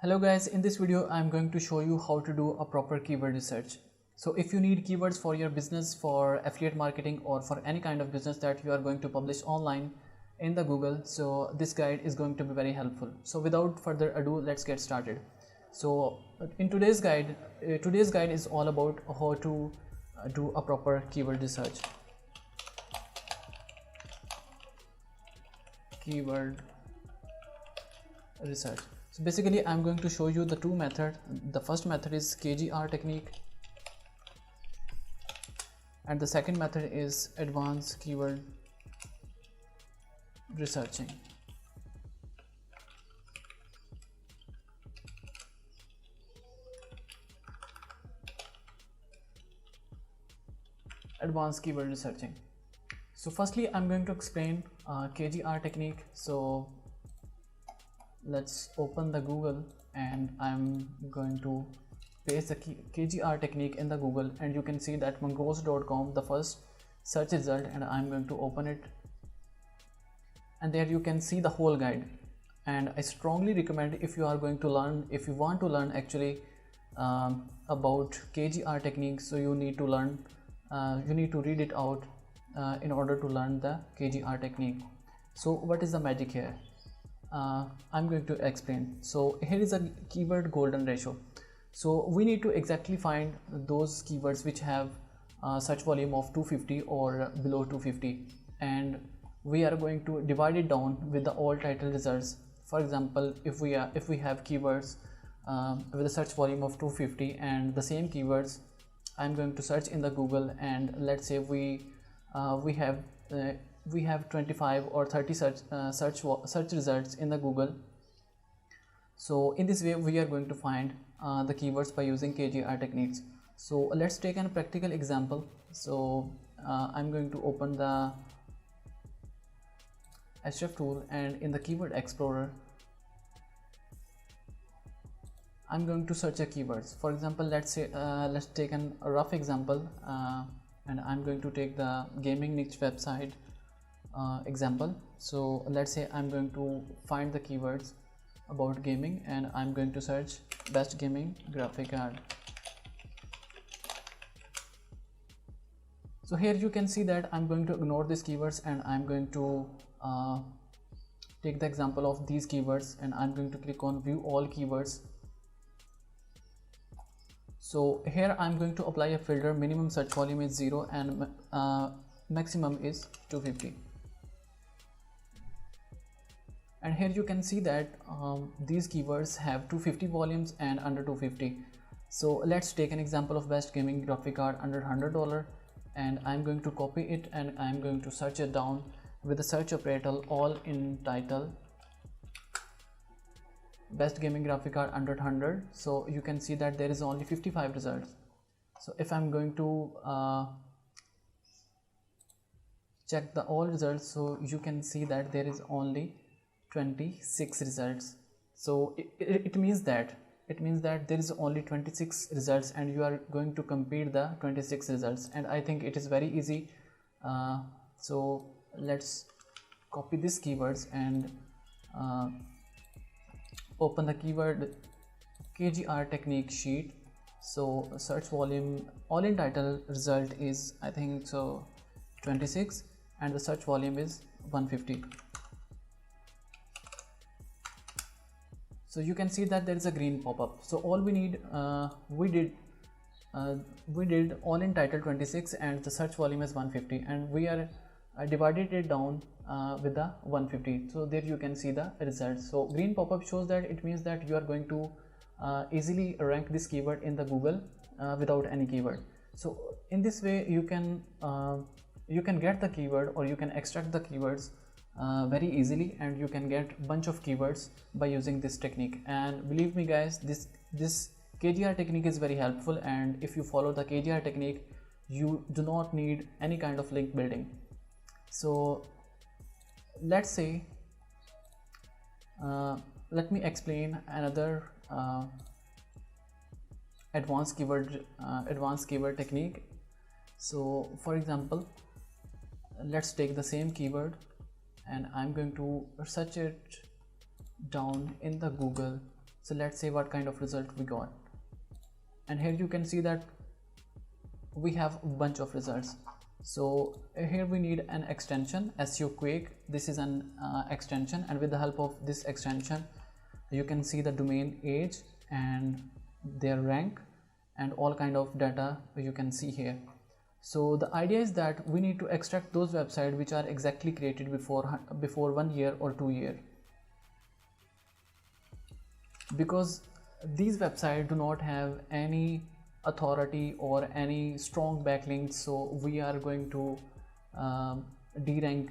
Hello guys, in this video I'm going to show you how to do a proper keyword research. So if you need keywords for your business, for affiliate marketing, or for any kind of business that you are going to publish online in the Google, so this guide is going to be very helpful. So without further ado, let's get started. So in today's guide is all about how to do a proper keyword research. Keyword research. So basically I'm going to show you the two methods. The first method is KGR technique and the second method is advanced keyword researching. Advanced keyword researching. So firstly I'm going to explain KGR technique. So let's open the Google and I'm going to paste the KGR technique in the Google, and you can see that mangos.com the first search result, and I'm going to open it, and there you can see the whole guide. And I strongly recommend, if you are going to learn, if you want to learn actually about KGR technique, so you need to learn, you need to read it out in order to learn the KGR technique. So what is the magic here? I'm going to explain. So here is a keyword golden ratio. So we need to exactly find those keywords which have search volume of 250 or below 250, and we are going to divide it down with the all title results. For example, if we have keywords with a search volume of 250 and the same keywords I'm going to search in the Google, and let's say we have 25 or 30 search results in the Google. So in this way we are going to find the keywords by using KGR techniques. So let's take a practical example. So I'm going to open the Href tool, and in the keyword explorer I'm going to search a keywords. For example, let's take a rough example, and I'm going to take the gaming niche website example. So let's say I'm going to find the keywords about gaming, and I'm going to search best gaming graphic card. So here you can see that I'm going to ignore these keywords, and I'm going to take the example of these keywords, and I'm going to click on view all keywords. So here I'm going to apply a filter. Minimum search volume is 0 and maximum is 250. And here you can see that these keywords have 250 volumes and under 250. So let's take an example of best gaming graphic card under $100, and I'm going to copy it and I'm going to search it down with the search operator all in title best gaming graphic card under 100. So you can see that there is only 55 results. So if I'm going to check the all results, so you can see that there is only 26 results. So it means that there is only 26 results, and you are going to compare the 26 results, and I think it is very easy. So let's copy these keywords and open the keyword KGR technique sheet. So search volume all in title result is, I think so, 26, and the search volume is 150. So you can see that there is a green pop-up. So all we need, we did all in title 26 and the search volume is 150, and we are divided it down with the 150. So there you can see the results. So green pop-up shows that it means that you are going to easily rank this keyword in the Google without any keyword. So in this way you can get the keyword, or you can extract the keywords very easily, and you can get bunch of keywords by using this technique. And believe me guys, this KGR technique is very helpful, and if you follow the KGR technique you do not need any kind of link building. So let's say let me explain another advanced keyword technique. So for example, let's take the same keyword and I'm going to search it down in the Google So let's say what kind of result we got, and here you can see that we have a bunch of results. So here we need an extension, SEO Quake. This is an extension, and with the help of this extension you can see the domain age and their rank and all kind of data you can see here. So the idea is that we need to extract those websites which are exactly created before 1 year or 2 years, because these websites do not have any authority or any strong backlinks. So we are going to derank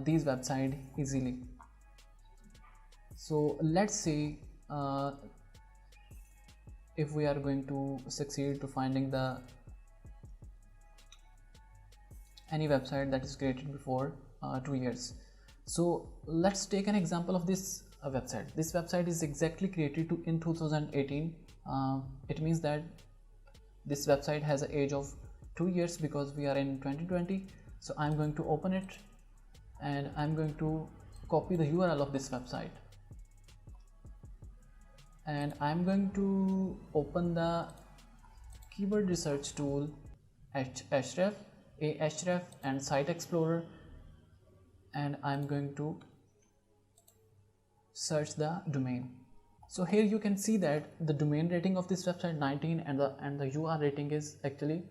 these websites easily. So let's say if we are going to succeed to finding any website that is created before 2 years. So let's take an example of this website. This website is exactly created in 2018. It means that this website has an age of 2 years because we are in 2020. So I'm going to open it and I'm going to copy the URL of this website, and I'm going to open the keyword research tool Ahref, and Site Explorer, and I'm going to search the domain. So here you can see that the domain rating of this website 19 and the UR rating is actually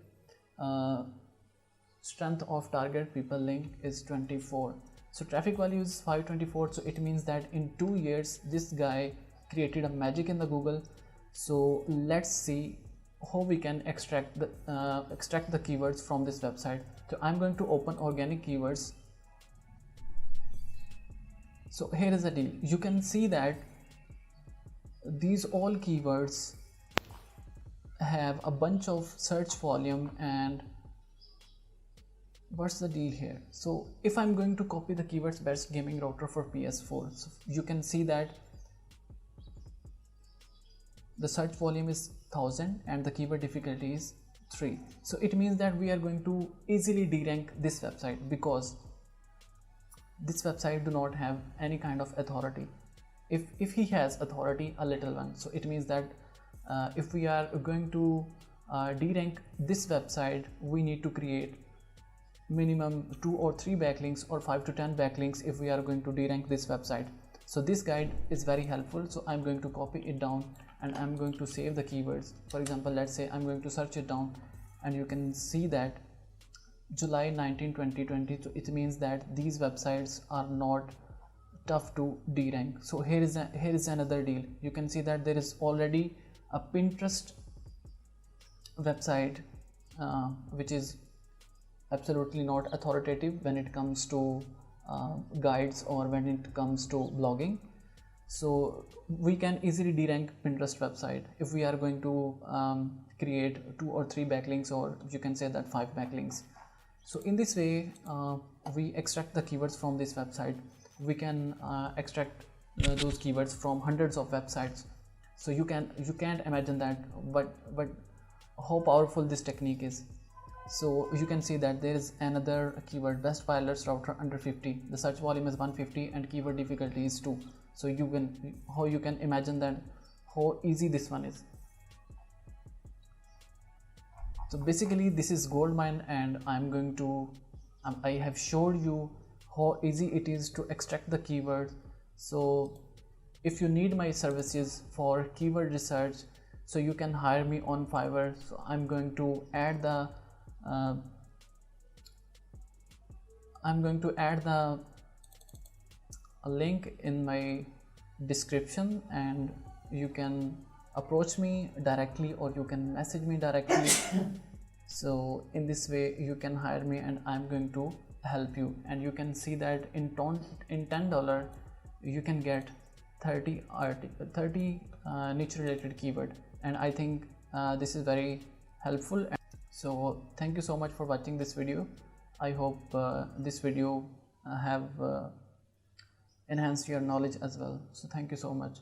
strength of target people link is 24. So traffic value is 524. So it means that in 2 years this guy created a magic in the Google. So let's see how we can extract the keywords from this website. So I'm going to open organic keywords. So here is the deal. You can see that these all keywords have a bunch of search volume, and what's the deal here? So if I'm going to copy the keywords best gaming router for PS4, so you can see that the search volume is 1000 and the keyword difficulty is 3. So it means that we are going to easily derank this website because this website do not have any kind of authority. If he has authority, a little one. So it means that if we are going to derank this website, we need to create minimum 2 or 3 backlinks or 5 to 10 backlinks if we are going to derank this website. So this guide is very helpful. So I'm going to copy it down and I'm going to save the keywords. For example, let's say I'm going to search it down, and you can see that July 19, 2020. So it means that these websites are not tough to derank. So here is another deal. You can see that there is already a Pinterest website which is absolutely not authoritative when it comes to guides or when it comes to blogging. So we can easily derank Pinterest website if we are going to create 2 or 3 backlinks, or you can say that 5 backlinks. So in this way we extract the keywords from this website. We can extract those keywords from hundreds of websites. So you can't imagine that but how powerful this technique is. So you can see that there is another keyword, best wireless router under 50. The search volume is 150 and keyword difficulty is 2. So you can imagine that how easy this one is. So basically this is goldmine, and I'm going to I have showed you how easy it is to extract the keyword. So if you need my services for keyword research, so you can hire me on Fiverr. So I'm going to add the a link in my description, and you can approach me directly or you can message me directly. So in this way you can hire me and I'm going to help you. And you can see that in $10 you can get 30 niche related keyword, and I think this is very helpful. So thank you so much for watching this video. I hope this video have enhanced your knowledge as well. So thank you so much.